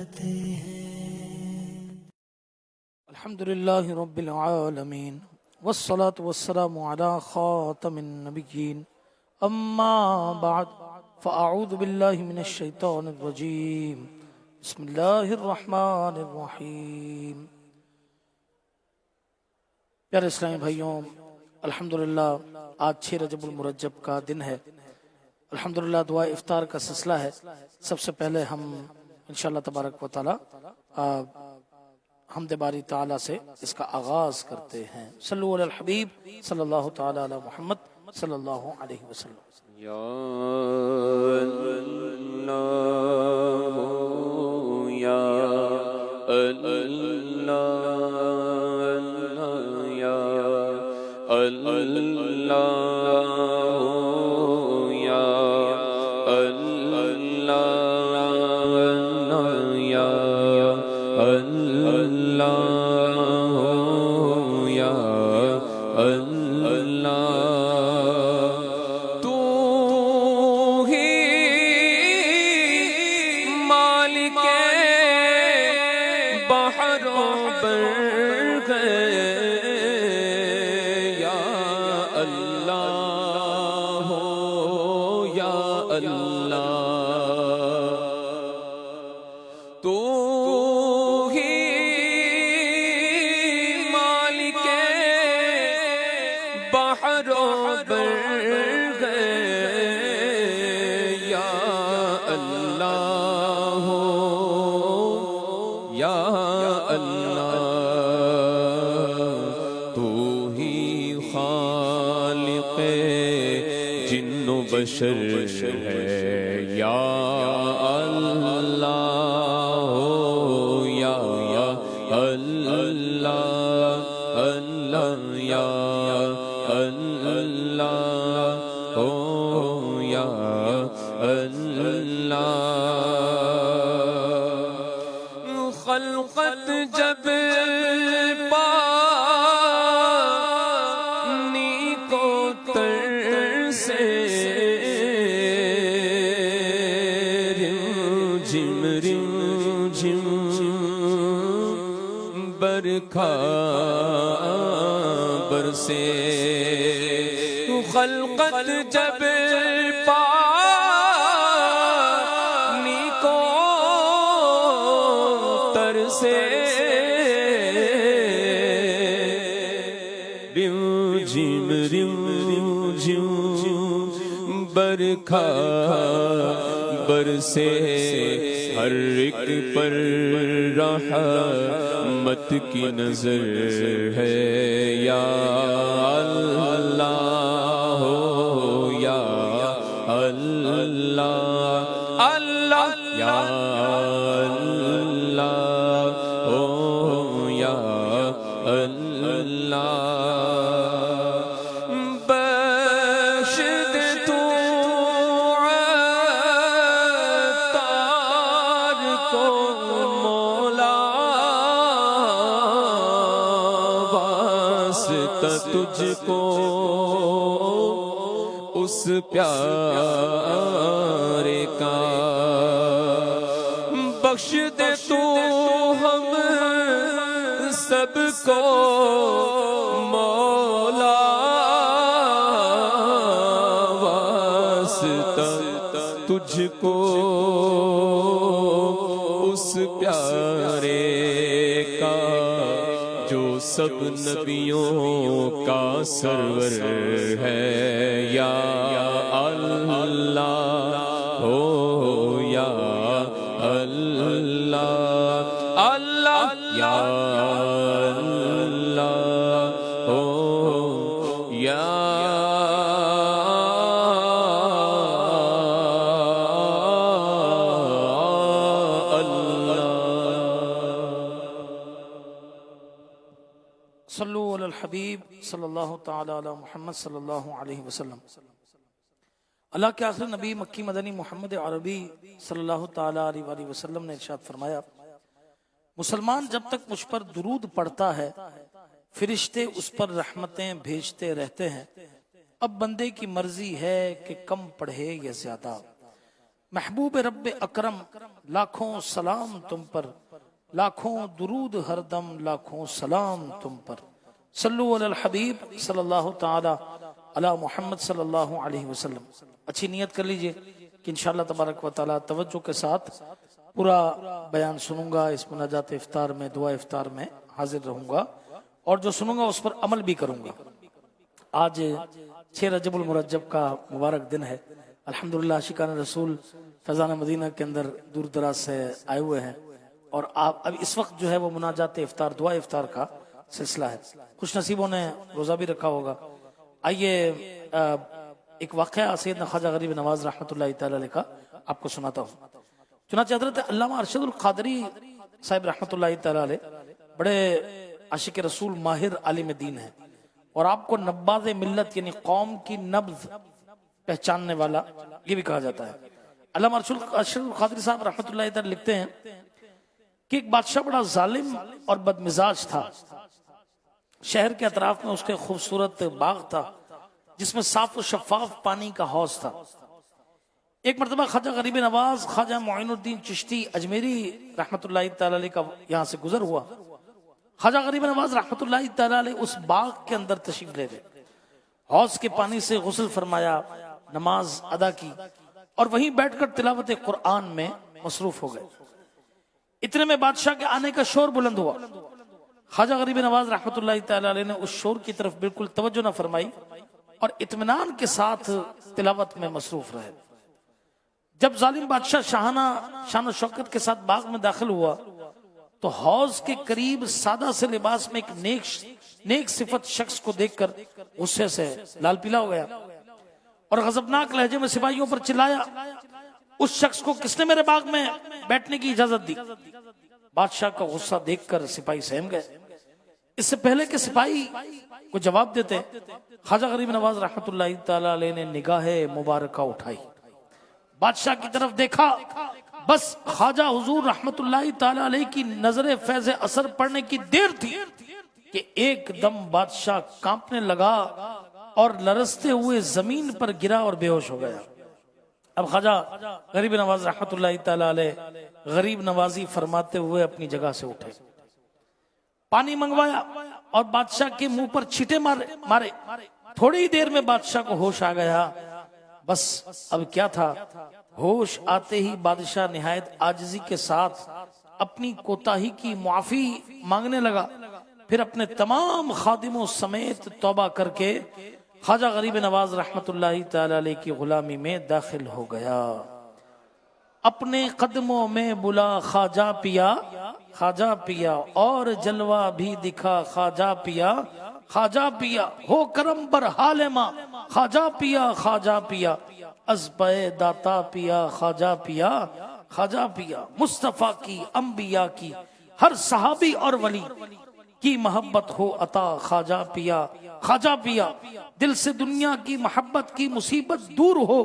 کرتے ہیں۔ الحمدللہ رب العالمین والصلاة والسلام علی خاتم النبیین اما بعد فاعوذ باللہ من الشیطان الرجیم بسم اللہ الرحمن الرحیم۔ پیارے اسلامی بھائیوں، الحمدللہ آج 6 رجب المرجب کا دن ہے۔ الحمدللہ دعا افطار کا سلسلہ ہے۔ سب سے پہلے ہم انشاءاللہ تبارک و تعالی حمد باری تعالی سے اس کا آغاز کرتے ہیں۔ صلو علی الحبیب صلی اللہ تعالی علی محمد صلی اللہ علیہ وسلم۔ یا اللہ یا اللہ یا اللہ یا اللہ یا اللہ یا اللہ، تو ہی مالک بحر و بر ہے، یا اللہ یا اللہ، تو بحر و بر ہے، یا اللہ یا اللہ، تو ہی خالق جن و بشر ہے، یا اللہ یا اللہ اللہ یا اللہ ہو یا اللہ، خلقت جب پانی کو تر سے، رم جھم برکھا برسے، خلقت جب پانی کو ترسے، رم جھم برکھا برسے، ہر ایک پر رحمت کی نظر ہے، یا اللہ یا اللہ اللہ یا اللہ یا اللہ، بخش دے تو عطار کو مولا، واسطہ تجھ کو اس پیارے کا، بخش دے تو ہم سب کو مولا، واسطہ تجھ کو اس پیارے کا، جو سب نبیوں کا سرور ہے، یا اللہ ہو یا اللہ اللہ یا اللہ ہو یا صلو علی الحبیب صلی اللہ تعالی علی محمد صلی اللہ علیہ وسلم۔ اللہ کے آخری نبی مکی مدنی محمد عربی صلی اللہ تعالی علیہ وآلہ وسلم نے ارشاد فرمایا، مسلمان جب تک مجھ پر درود پڑھتا ہے فرشتے اس پر رحمتیں بھیجتے رہتے ہیں، اب بندے کی مرضی ہے کہ کم پڑھے یا زیادہ۔ محبوب رب اکرم لاکھوں سلام تم پر، لاکھوں درود ہر دم، لاکھوں سلام تم پر۔ صلو علی الحبیب صلی اللہ تعالی علی محمد صلی اللہ علیہ وسلم۔ اچھی نیت کر لیجئے کہ انشاءاللہ تبارک و تعالی توجہ کے ساتھ پورا بیان سنوں گا، اس مناجات افطار میں، دعا افطار میں حاضر رہوں گا، اور جو سنوں گا اس پر عمل بھی کروں گا۔ آج 6 رجب المرجب کا مبارک دن ہے۔ الحمدللہ عاشقان رسول فیضان مدینہ کے اندر دور دراز سے آئے ہوئے ہیں، اور آپ اب اس وقت جو ہے وہ مناجات افطار، دعا افطار کا سلسلہ ہے۔ خوش نصیبوں نے روزہ بھی رکھا ہوگا۔ آئیے ایک واقعہ سیدنا خواجہ غریب نواز رحمۃ اللہ تعالی علیہ کا آپ کو سناتا ہوں۔ چنانچہ حضرت علامہ ارشد القادری صاحب رحمۃ اللہ تعالی علیہ بڑے عاشق رسول، ماہر عالم دین ہیں، اور آپ کو نباز ملت یعنی قوم کی نبض پہچاننے والا یہ بھی کہا جاتا ہے۔ علامہ ارشد القادری صاحب رحمۃ اللہ تعالی لکھتے ہیں کہ ایک بادشاہ بڑا ظالم اور بدمزاج تھا۔ شہر کے اطراف میں اس کے خوبصورت باغ تھا جس میں صاف و شفاف پانی کا حوض تھا۔ ایک مرتبہ خواجہ غریب نواز خواجہ معین الدین چشتی اجمیری رحمۃ اللہ تعالی علیہ کا یہاں سے گزر ہوا۔ خواجہ غریب نواز رحمۃ اللہ تعالی علیہ اس باغ کے اندر تشریف لے گئے، حوض کے پانی سے غسل فرمایا، نماز ادا کی، اور وہیں بیٹھ کر تلاوت قرآن میں مصروف ہو گئے۔ اتنے میں بادشاہ کے آنے کا شور بلند ہوا۔ خواجہ غریب نواز رحمۃ اللہ تعالی علیہ نے اس شور کی طرف بالکل توجہ نہ فرمائی اور اطمینان کے ساتھ تلاوت میں مصروف رہے۔ جب ظالم بادشاہ شاہانہ شان و شوکت کے ساتھ باغ میں داخل ہوا تو حوض کے قریب سادہ سے لباس میں ایک نیک صفت شخص کو دیکھ کر غصے سے لال پیلا ہو گیا اور غضبناک لہجے میں سپاہیوں پر چلایا، اس شخص کو کس نے میرے باغ میں بیٹھنے کی اجازت دی؟ بادشاہ کا غصہ دیکھ کر سپاہی سہم گئے۔ اس سے پہلے کہ سپاہی کو جواب دیتے، خواجہ غریب نواز رحمۃ اللہ تعالی علیہ نے نگاہ مبارکہ اٹھائی، بادشاہ کی طرف دیکھا، بس خواجہ حضور رحمۃ اللہ تعالی علیہ کی نظر فیض اثر پڑنے کی دیر تھی کہ ایک دم بادشاہ کانپنے لگا اور لرزتے ہوئے زمین پر گرا اور بے ہوش ہو گیا۔ اب خواجہ غریب نواز رحمۃ اللہ تعالی علیہ غریب نوازی فرماتے ہوئے اپنی جگہ سے اٹھے، پانی منگوایا اور بادشاہ کے منہ پر چھینٹے مارے۔ تھوڑی ہی دیر میں بادشاہ کو ہوش آ گیا۔ بس اب کیا تھا، ہوش آتے ہی بادشاہ نہایت عاجزی کے ساتھ اپنی کوتاہی کی معافی مانگنے لگا، پھر اپنے تمام خادموں سمیت توبہ کر کے خواجہ غریب نواز رحمت اللہ تعالی علیہ کی غلامی میں داخل ہو گیا۔ اپنے قدموں میں بلا خواجہ پیا، خواجہ پیا اور جلوہ بھی دکھا خواجہ پیا، خواجہ پیا ہو کرم پر حال ماں، خواجہ پیا خواجہ پیا از پے داتا پیا، خواجہ پیا خواجہ پیا۔ مصطفیٰ کی، انبیاء کی، ہر صحابی اور ولی کی محبت ہو عطا، خواجہ پیا خواجہ پیا۔ دل سے دنیا کی محبت کی مصیبت دور ہو،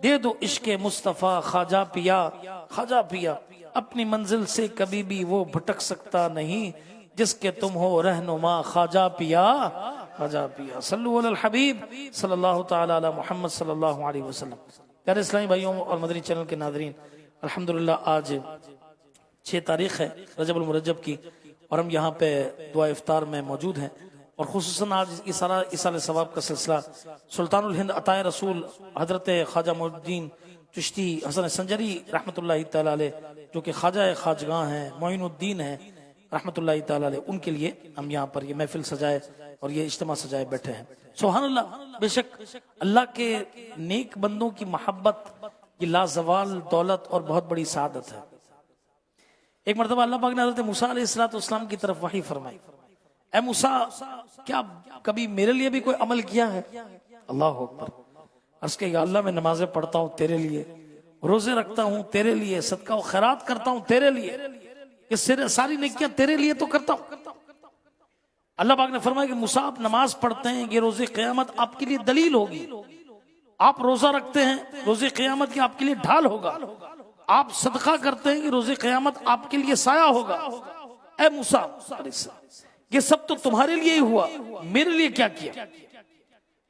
دے دو عشق مصطفیٰ خواجہ پیا، خواجہ پیا۔ اپنی منزل سے کبھی بھی وہ بھٹک سکتا نہیں جس کے تم ہو رہنما، خواجہ پیا خواجہ پیا۔ صلو علی الحبیب صلی اللہ تعالی علی محمد صلی اللہ علیہ وسلم۔ پیارے اسلامی بھائیوں اور مدنی چینل کے ناظرین، الحمدللہ آج 6 تاریخ ہے رجب المرجب کی، اور ہم یہاں پہ دعا افطار میں موجود ہیں، اور خصوصاً آج ایصال ثواب کا سلسلہ سلطان الہند عطائے رسول حضرت خواجہ معین الدین چشتی حسن سنجری رحمت اللہ تعالی علیہ، جو کہ خواجہ خواجگاں ہیں، معین الدین ہیں رحمت اللہ تعالی علیہ، ان کے لیے ہم یہاں پر یہ محفل سجائے اور یہ اجتماع سجائے بیٹھے ہیں۔ سبحان اللہ، بے شک اللہ کے نیک بندوں کی محبت یہ لازوال دولت اور بہت بڑی سعادت ہے۔ ایک مرتبہ اللہ پاک نے حضرت موسیٰ علیہ السلام کی طرف وحی فرمائی، اے موسیٰ کیا کبھی میرے لیے بھی کوئی عمل کیا ہے؟ اللہ اکبر۔ عرض کہ یا اللہ میں نمازیں پڑھتا ہوں تیرے لیے، روزے رکھتا ہوں تیرے لیے، صدقہ و خیرات کرتا ہوں تیرے لیے، یہ ساری نیکیاں تیرے لیے تو کرتا ہوں۔ اللہ پاک نے فرمایا کہ موسیٰ آپ نماز پڑھتے ہیں، یہ روز قیامت آپ کے لیے دلیل ہوگی، آپ روزہ رکھتے ہیں روز قیامت کی آپ کے لیے ڈھال ہوگا، آپ صدقہ کرتے ہیں کہ روز قیامت آپ کے لیے سایہ ہوگا۔ اے موسیٰ یہ سب تو تمہارے لیے ہی ہوا، میرے لیے کیا کیا؟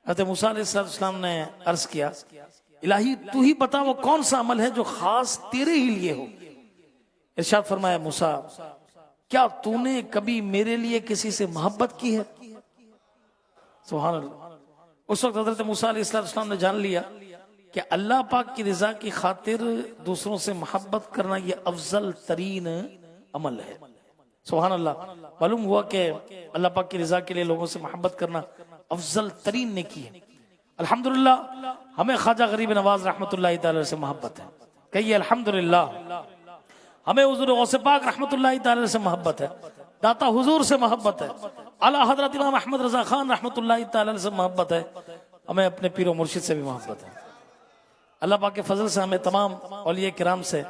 حضرت موسیٰ علیہ السلام نے عرض کیا الہی تو ہی بتا وہ کون سا عمل ہے جو خاص تیرے ہی لیے ہو۔ ارشاد فرمایا موسیٰ کیا تو نے کبھی میرے لیے کسی سے محبت کی ہے؟ سبحان اللہ۔ اس وقت حضرت موسیٰ علیہ السلام نے جان لیا کہ اللہ پاک کی رضا کی خاطر دوسروں سے محبت کرنا یہ افضل ترین عمل ہے۔ سبحان اللہ۔ معلوم ہوا کہ اللہ پاک کی رضا کے لیے لوگوں سے محبت کرنا افضل ترین نیکی ہے۔ الحمدللہ ہمیں خواجہ غریب نواز رحمت اللہ تعالی سے محبت ہے، کہیے الحمدللہ۔ ہمیں حضور غوث پاک رحمت اللہ تعالی سے محبت ہے، داتا حضور سے محبت ہے، اعلیٰ حضرت امام احمد رضا خان رحمت اللہ تعالی سے محبت ہے، ہمیں اپنے پیر و مرشد سے بھی محبت ہے۔ اللہ پاک کے فضل سے ہمیں تمام اولیاء کرام سے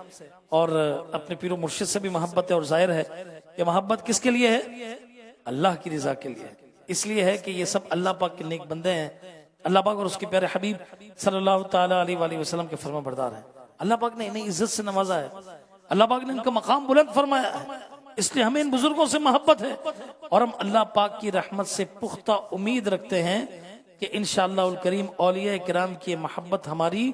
اور اپنے پیر و مرشد سے بھی محبت ہے، اور ظاہر ہے یہ محبت کس کے لیے ہے؟ اللہ کی رضا کے لیے۔ اس لیے ہے کہ یہ سب اللہ پاک کے نیک بندے ہیں، اللہ پاک اور اس کے پیارے حبیب صلی اللہ تعالی علیہ وآلہ وسلم کے فرما بردار ہیں۔ اللہ پاک نے انہیں عزت سے نوازا ہے، اللہ پاک نے ان کا مقام بلند فرمایا ہے، اس لیے ہمیں ان بزرگوں سے محبت ہے، اور ہم اللہ پاک کی رحمت سے پختہ امید رکھتے ہیں کہ انشاءاللہ الکریم اولیاء کرام کی محبت ہماری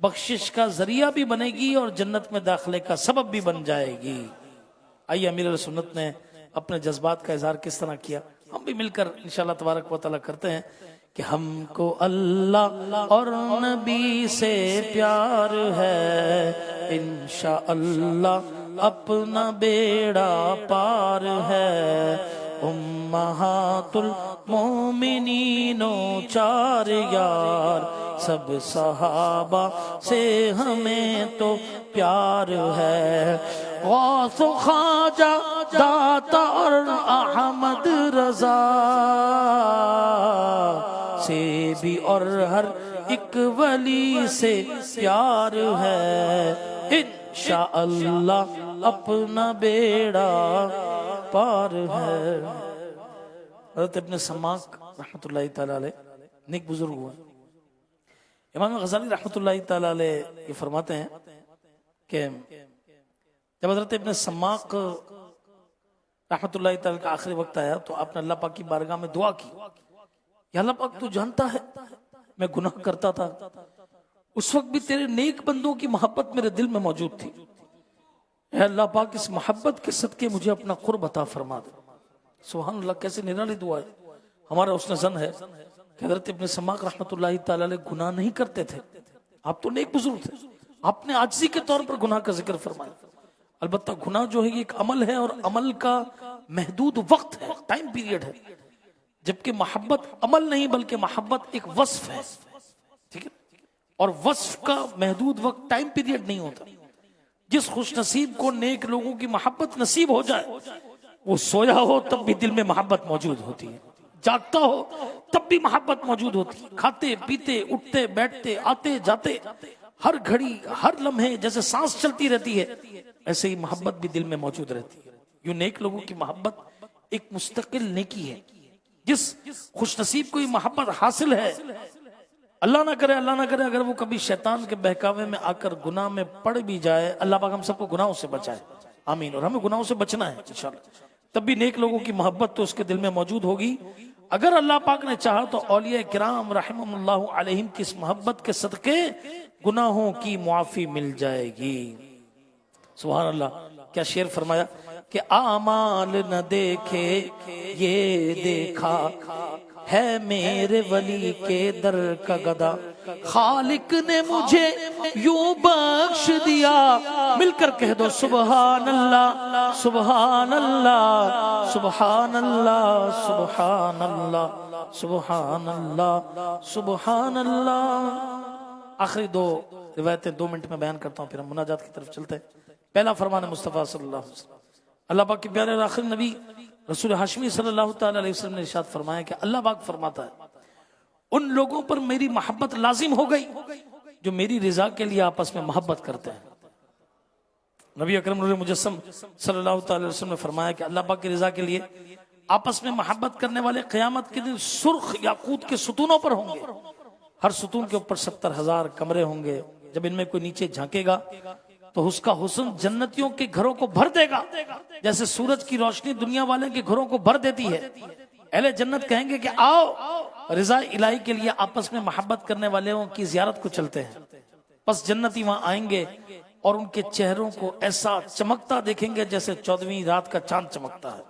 بخشش کا ذریعہ بھی بنے گی اور جنت میں داخلے کا سبب بھی بن جائے گی۔ آئیے امیر سنت نے اپنے جذبات کا اظہار کس طرح کیا، ہم بھی مل کر انشاءاللہ تبارک و تعالیٰ کرتے ہیں کہ ہم کو اللہ اور نبی سے پیار ہے، انشاءاللہ اپنا بیڑا پار ہے، امہات المومنین چار یار، سب صحابہ سے ہمیں تو پیار ہے، غوث و خواجہ داتا اور احمد رضا سے بھی اور ہر ایک ولی سے پیار ہے، انشاءاللہ اپنا بیڑا پار ہے۔ حضرت ابن سماک رحمت اللہ تعالی علیہ نیک بزرگ ہوئے، امام غزالی رحمت اللہ تعالی علیہ یہ فرماتے ہیں کہ جب حضرت ابن سماک رحمت اللہ تعالی کا آخری وقت آیا تو آپ نے اللہ پاک کی بارگاہ میں دعا کی، یا اللہ پاک تو جانتا ہے میں گناہ کرتا تھا، اس وقت بھی تیرے نیک بندوں کی محبت میرے دل میں موجود تھی، اے اللہ پاک اس محبت کے صدقے مجھے اپنا قرب عطا فرما دے۔ سبحان اللہ، کیسے نرالی دعا ہے۔ ہمارا حسن ظن ہے کہ حضرت ابن سماک رحمت اللہ تعالی علیہ گناہ نہیں کرتے تھے، آپ تو نیک بزرگ تھے، آپ نے عاجزی کے طور پر گناہ کا ذکر فرمایا۔ البتہ گناہ جو ہے یہ ایک عمل ہے، اور عمل کا محدود وقت ہے، ٹائم پیریڈ ہے، جبکہ محبت عمل نہیں بلکہ محبت ایک وصف ہے، ٹھیک ہے، اور وصف کا محدود وقت ٹائم پیریڈ نہیں ہوتا۔ جس خوش نصیب کو نیک لوگوں کی محبت نصیب ہو جائے، وہ سویا ہو تب بھی دل میں محبت موجود ہوتی ہے، جاگتا ہو تب بھی محبت موجود ہوتی ہے، کھاتے پیتے اٹھتے بیٹھتے آتے جاتے ہر گھڑی ہر لمحے جیسے سانس چلتی رہتی ہے، ایسے ہی محبت بھی دل میں موجود رہتی ہے۔ یوں نیک لوگوں کی محبت ایک مستقل نیکی ہے۔ جس خوش نصیب کو یہ محبت حاصل ہے، اللہ نہ کرے اگر وہ کبھی شیطان کے بہکاوے میں آ کر گناہ میں پڑ بھی جائے، اللہ پاک ہم سب کو گناہوں سے بچائے، آمین۔ اور ہمیں گناہوں سے بچنا ہے انشاءاللہ، تب بھی نیک لوگوں کی محبت تو اس کے دل میں موجود ہوگی۔ اگر اللہ پاک نے چاہا تو اولیاء کرام رحمہم اللہ علیہم کی اس محبت کے صدقے گناہوں کی معافی مل جائے گی۔ سبحان اللہ، کیا شعر فرمایا کہ اعمال نہ دیکھے یہ دیکھا ہے میرے ولی کے در کا گدا، خالق نے مجھے یوں بخش دیا، مل کر کہہ دو سبحان اللہ سبحان اللہ سبحان اللہ سبحان اللہ سبحان اللہ سبحان اللہ۔ آخری دو روایتیں 2 منٹ میں بیان کرتا ہوں، پھر ہم مناجات کی طرف چلتے ہیں۔ پہلا فرمان مصطفیٰ صلی اللہ علیہ وسلم، اللہ پاک کے پیارے اور آخری نبی رسول ہاشمی صلی اللہ تعالی علیہ وسلم نے ارشاد فرمایا کہ اللہ پاک فرماتا ہے ان لوگوں پر میری محبت لازم ہو گئی جو میری رضا کے لیے آپس میں محبت کرتے ہیں۔ نبی اکرم نور مجسم صلی اللہ تعالی علیہ وسلم نے فرمایا کہ اللہ پاک کی رضا کے لیے آپس میں محبت کرنے والے قیامت کے دن سرخ یاقوت کے ستونوں پر ہوں گے، ہر ستون کے اوپر 70,000 کمرے ہوں گے، جب ان میں کوئی نیچے جھانکے گا تو اس کا حسن جنتیوں کے گھروں کو بھر دے گا، جیسے سورج کی روشنی دنیا والے کے گھروں کو بھر دیتی ہے۔ اہل جنت کہیں گے کہ آؤ رضا الہی کے لیے آپس میں محبت کرنے والوں کی زیارت کو چلتے ہیں۔ بس جنتی وہاں آئیں گے اور ان کے چہروں کو ایسا چمکتا دیکھیں گے جیسے 14ویں رات کا چاند چمکتا ہے.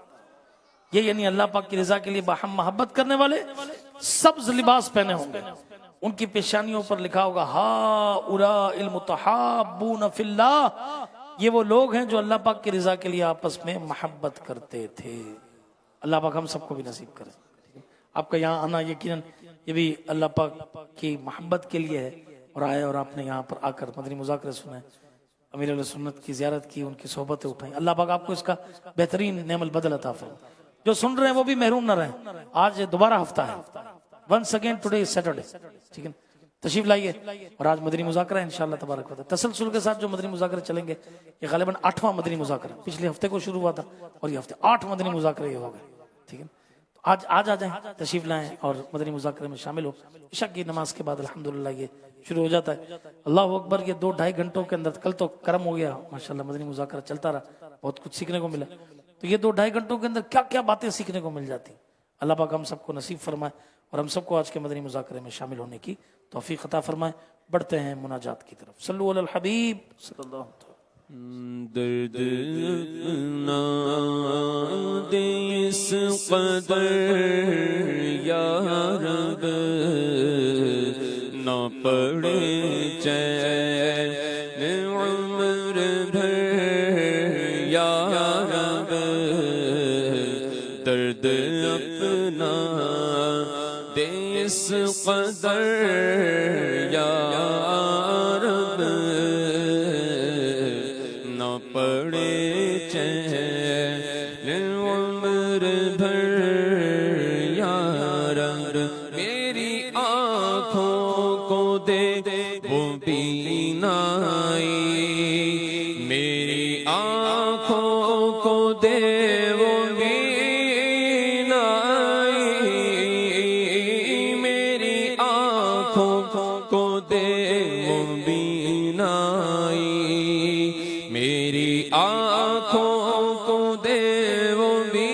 یہ یعنی اللہ پاک کی رضا کے لیے باہم محبت کرنے والے سبز لباس پہنے ہوں گے. ان کی پیشانیوں پر لکھا ہوگا ہا اولئ المتحابون فی اللہ. یہ وہ لوگ ہیں جو اللہ پاک کی رضا کے لیے آپس میں محبت کرتے تھے. اللہ پاک ہم سب کو بھی نصیب کرے. آپ کا یہاں آنا یقیناً یہ بھی اللہ پاک کی محبت کے لیے ہے اور آئے اور آپ نے یہاں پر آ کر مدنی مذاکرے سنے, امیر علیہ سنت کی زیارت کی, ان کی صحبتیں اٹھائیں. اللہ پاک آپ کو اس کا بہترین نعم البدل عطا فرمائے. جو سن رہے ہیں وہ بھی محروم نہ رہیں. آج دوبارہ ہفتہ ہے, once again today is Saturday, ٹھیک ہے. تشریف لائیے اور آج مدنی مذاکرہ ہے انشاءاللہ تبارک و تعالی. تسلسل کے ساتھ جو مدنی مذاکرے چلیں گے, یہ غالباً 8واں مدنی مذاکرہ, پچھلے ہفتے کو شروع ہوا تھا اور یہ ہفتے 8 مدنی مذاکرے یہ ہو گئے, ٹھیک ہے. آج آ جائیں, تشریف لائیں اور مدنی مذاکرے میں شامل ہو. عشاء کی نماز کے بعد الحمدللہ یہ شروع ہو جاتا ہے. اللہ اکبر. یہ 2-2.5 گھنٹوں کے اندر, کل تو کرم ہو گیا ماشاءاللہ, مدنی مذاکرہ چلتا رہا, بہت کچھ سیکھنے کو ملا. تو یہ 2-2.5 گھنٹوں کے اندر کیا کیا باتیں سیکھنے کو مل جاتی. اللہ پاک ہم سب کو نصیب فرمائے اور ہم سب کو آج کے مدنی مذاکرے میں شامل ہونے کی توفیق عطا فرمائے. بڑھتے ہیں مناجات کی طرف. صلو علی الحبیب صلی اللہ علیہ وسلم. درد نہ دے اس قدر یا رب, نہ پڑے چین عمر بھر یا رب, درد اپنا دے اس قدر یا رب, نہ پڑے چین عمر بھر یا رب. میری آنکھوں کو دے وہ بینائی, میری آنکھوں کو دے وہ بینائی, میری آنکھوں کو دے وہ بینائی, میری آنکھوں کو دے وہ بینائی.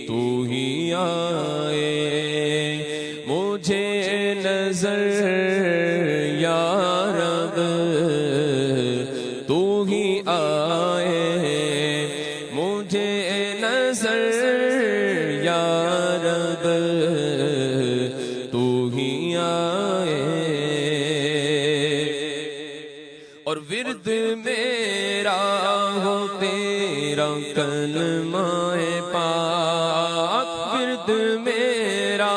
تو ہی آئے مجھے نظر یا رب, تو ہی آئے مجھے نظر یا رب, تو ہی آئے. اور ورد میرا ہو تیرا کلمہ پاک, ورد میرا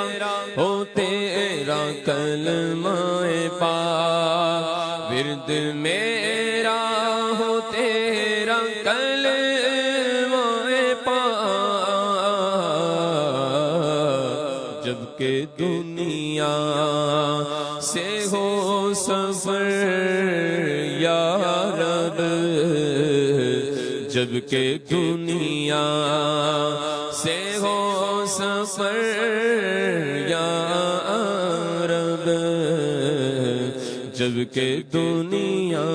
ہو تیرا کلمہ پاک, ورد میرا ہو تیرا کلمہ پاک. جبکہ دنیا سے ہو سفر یا رب, جبکہ دنیا سے ہو سفر یا رب, جبکہ دنیا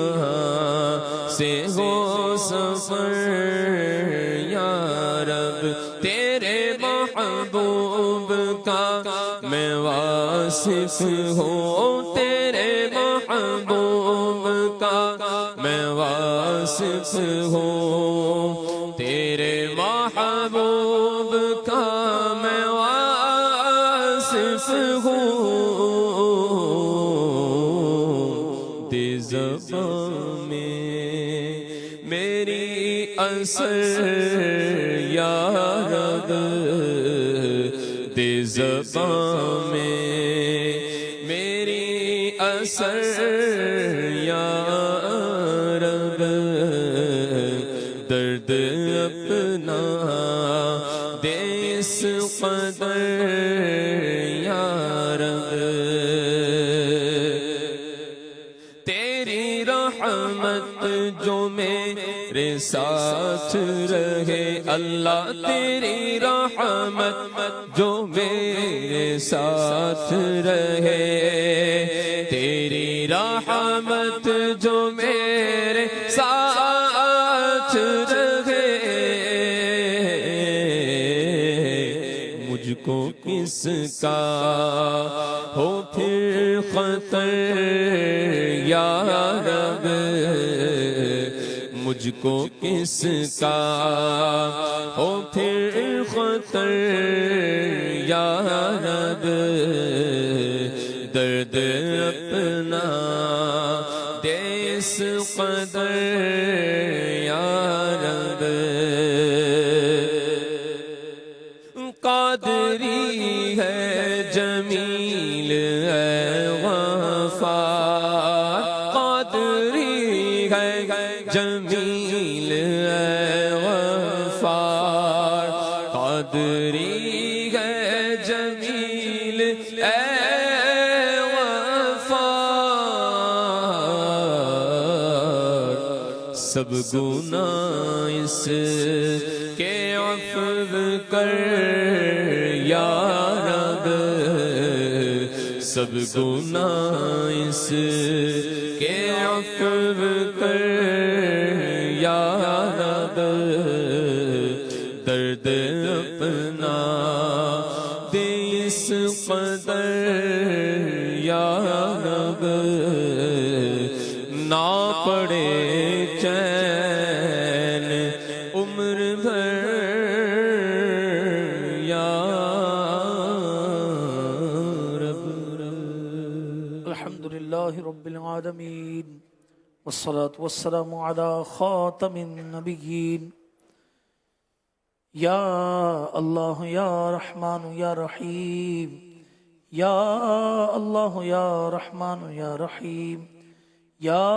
سے ہو سفر یا رب. تیرے محبوب کا میں واصف ہوں, تیرے محبوب کا میں واصف ہوں, تیرے محبوب کا میں واصف ہوں. دے زبان میں میری اثر یا رب, دے زبان میں میری اثر یا رب, درد اپنا دے اس قدر یا رب. تیری رحمت جو میرے ساتھ رہے اللہ, تیری رحمت جو میرے ساتھ رہے, تیری رحمت جو میرے ساتھ رہے. مجھ کو کس کا ہو پھر خطر یا رب، مجھ کو کس کا ہو پھر خطر یا رب، درد اپنا دے اس قدر یا رب، قادری ہے جمیل ہے غفار، قادری ہے جمیل ہے غفار، قادری ہے جمیل ہے غفار، سب گناہ اس کے عفو کر یا رب، سب گناہ اس کے عفو کر یا رب، درد اپنا دے اس قدر یا رب، نہ پڑے چین عمر بھر یا رب۔ الحمدللہ رب العالمین والصلاة والسلام على خاتم النبیین، یا اللہ یا رحمان یا رحیم، یا اللہ یا رحمان یا رحیم، یا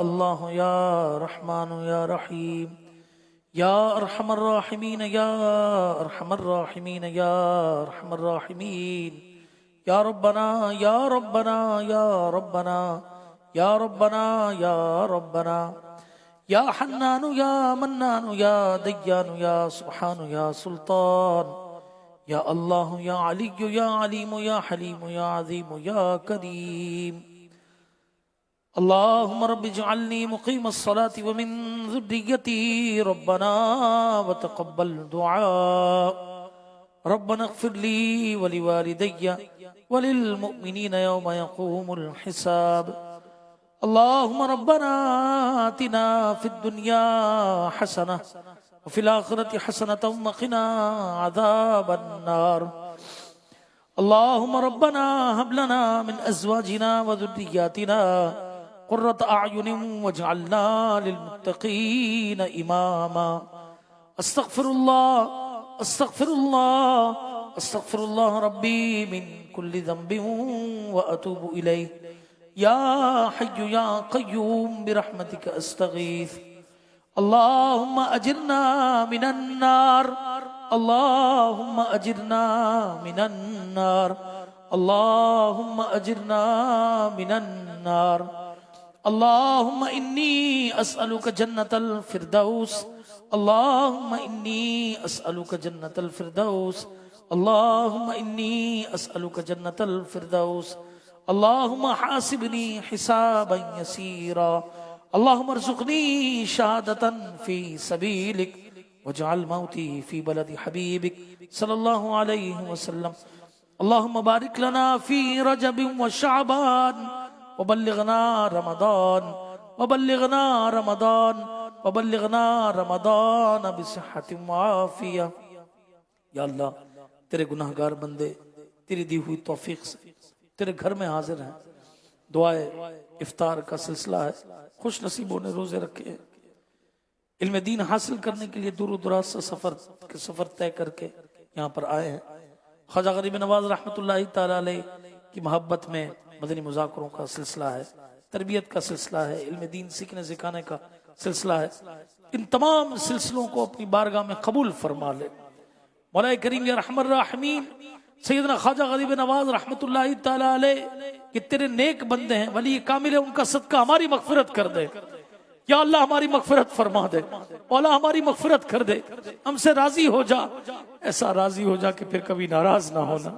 اللہ یا رحمان یا رحیم، یا ارحم الراحمین یا ارحم الراحمین یا ارحم الراحمین، یا ربنا یا ربنا یا ربنا یا ربنا یا ربنا، یا حنان یا منان یا دیان یا سبحان یا سلطان، یا اللہ یا علی یا علیم یا حلیم یا عظیم یا کریم، اللہم رب اجعلنی مقیم الصلاة ومن ذریتی ربنا وتقبل دعاء، ربنا اغفر لی ولوالدی وللمؤمنین یوم یقوم الحساب، اللہم ربنا آتنا فی الدنیا حسنہ وفي الآخرة حسنة وقنا عذاب النار، اللهم ربنا هب لنا من أزواجنا وذرياتنا قرة أعين واجعلنا للمتقين إماما، استغفر الله استغفر الله استغفر الله ربي من كل ذنب وأتوب إليه، يا حي يا قيوم برحمتك أستغيث، اللهم أجرنا من النار، اللهم أجرنا من النار، اللهم أجرنا من النار، اللهم إني أسألك جنة الفردوس، اللهم إني أسألك جنة الفردوس، اللهم إني أسألك جنة الفردوس، اللهم حاسبني حسابا يسيرا، اللهم ارزقني شهادة في سبيلك، واجعل موتي في بلد حبيبك صلى الله عليه وسلم، اللهم بارك لنا في رجب وشعبان، وبلغنا رمضان وبلغنا رمضان وبلغنا رمضان بصحة وعافية، یا اللہ تیرے گناہگار بندے تیری دی ہوئی توفیق سے تیرے گھر میں حاضر ہیں، دعائے افطار کا سلسلہ ہے، خوش نصیبوں نے روزے رکھے ہیں، علم دین حاصل کرنے کے لیے دور و دراز سے سفر طے کر کے یہاں پر آئے ہیں، خواجہ غریب نواز رحمت اللہ تعالی علیہ کی محبت میں مدنی مذاکروں کا سلسلہ ہے، تربیت کا سلسلہ ہے، علم دین سیکھنے سکھانے کا سلسلہ ہے، ان تمام سلسلوں کو اپنی بارگاہ میں قبول فرما لے مولا کریم یا رحم الراحمین۔ سیدنا خواجہ غریب نواز رحمت اللہ تعالی علیہ کہ تیرے نیک بندے ہیں، ولی کامل ہے، ان کا صدقہ ہماری مغفرت کر دے یا اللہ، ہماری مغفرت فرما دے مولا، ہماری مغفرت کر دے، ہم سے راضی ہو جا، ایسا راضی ہو جا کہ پھر کبھی ناراض نہ ہونا،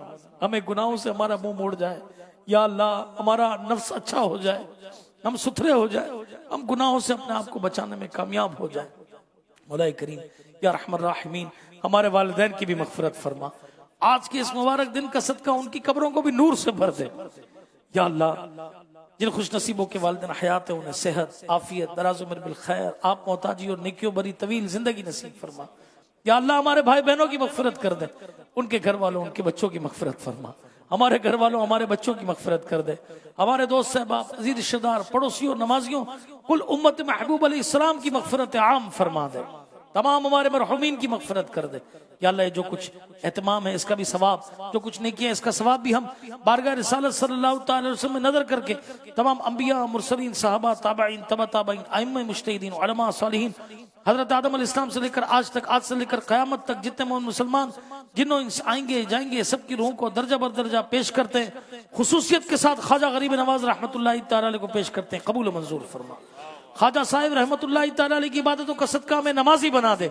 ہمیں گناہوں سے ہمارا منہ موڑ جائے یا اللہ، ہمارا نفس اچھا ہو جائے، ہم ستھرے ہو جائے، ہم گناہوں سے اپنے آپ کو بچانے میں کامیاب ہو جائے مولا کریم یا رحم الراحمین۔ ہمارے والدین کی بھی مغفرت فرما، آج کے اس مبارک دن کا صدقہ ان کی قبروں کو بھی نور سے بھر دے یا اللہ۔ جن خوش نصیبوں کے والدین حیات ہیں انہیں صحت، عافیت، دراز عمر بالخیر، آپ محتاجی اور نیکیوں بری طویل زندگی نصیب فرما یا اللہ۔ ہمارے بھائی بہنوں کی مغفرت کر دے، ان کے گھر والوں ان کے بچوں کی مغفرت فرما، ہمارے گھر والوں ہمارے بچوں کی مغفرت کر دے، ہمارے دوست صاحباب، عزیز رشتہ دار، پڑوسیوں، نمازیوں، کل امت محبوب علیہ السلام کی مغفرت عام فرما دے، تمام ہمارے مرحومین کی مغفرت کر دے یا اللہ۔ جو کچھ اہتمام ہے اس کا بھی ثواب، جو کچھ نیکی ہے اس کا ثواب بھی ہم بارگاہ رسالت صلی اللہ تعالی علیہ وسلم میں نظر کر کے تمام انبیاء، مرسلین، صحابہ، تابعین، تبع تابعین، ائمہ مجتہدین، علماء صالحین، حضرت آدم علیہ السلام سے لے کر آج تک، آج سے لے کر قیامت تک جتنے مومن مسلمان جنوں آئیں گے جائیں گے، سب کی روحوں کو درجہ بر درجہ پیش کرتے ہیں، خصوصیت کے ساتھ خواجہ غریب نواز رحمۃ اللہ تعالی علیہ کو پیش کرتے ہیں، قبول و منظور فرما۔ خواجہ صاحب رحمۃ اللہ تعالی علیہ کی عبادتوں کا صدقہ میں نمازی بنا دے،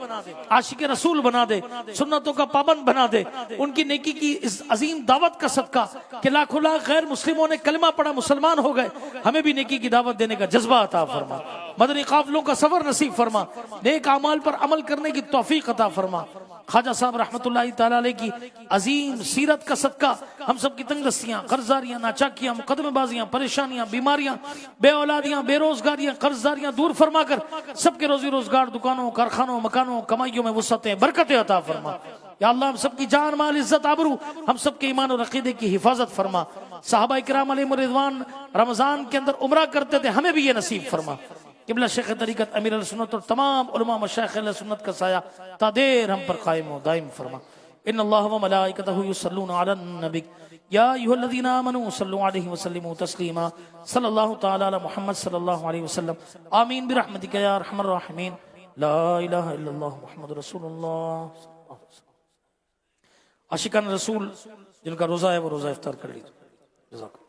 عاشق رسول بنا دے، سنتوں کا پابند بنا دے، ان کی نیکی کی اس عظیم دعوت کا صدقہ کہ لاکھوں لاکھ غیر مسلموں نے کلمہ پڑھا مسلمان ہو گئے، ہمیں بھی نیکی کی دعوت دینے کا جذبہ عطا فرما، مدنی قافلوں کا سفر نصیب فرما، نیک اعمال پر عمل کرنے کی توفیق عطا فرما۔ خواجہ صاحب رحمۃ اللہ تعالی علیہ کی عظیم سیرت کا صدقہ ہم سب کی تنگ دستیاں، قرضداریاں، ناچاکیاں، مقدمے بازیاں، پریشانیاں، بیماریاں، بے اولادیاں، بے روزگاریاں، قرضداریاں دور فرما کر سب کے روزی روزگار، دکانوں، کارخانوں، مکانوں، کمائیوں میں وسعتیں، برکتیں عطا فرما یا اللہ۔ ہم سب کی جان، مال، عزت، آبرو، ہم سب کے ایمان اور عقیدے کی حفاظت فرما۔ صحابہ کرام علیہم رضوان رمضان کے اندر عمرہ کرتے تھے، ہمیں بھی یہ نصیب فرما۔ قبلہ شیخ طریقت امیر السنت اور تمام علماء مشائخ اہل سنت کا سایہ تا دیر ہم پر قائم و دائم فرما۔ ان اللہ و ملائکتہ یصلون علی النبی یا ایھا الذین آمنوا صلوا علیہ وسلموا تسلیما۔ صلی اللہ تعالی علی محمد صلی اللہ علیہ وسلم، آمین برحمتک یا ارحم الراحمین۔ لا الہ الا اللہ محمد رسول اللہ۔ عاشقان رسول جن کا روزہ ہے وہ روزہ افطار کر لیجیے۔ جزاک اللہ۔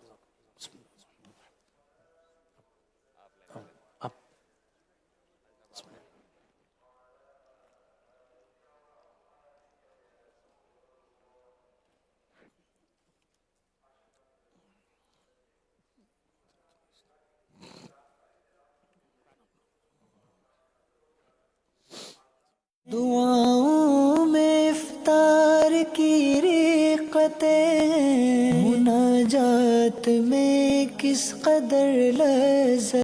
دعاؤں میں افطار کی رقطیں، مناجات میں کس قدر لذت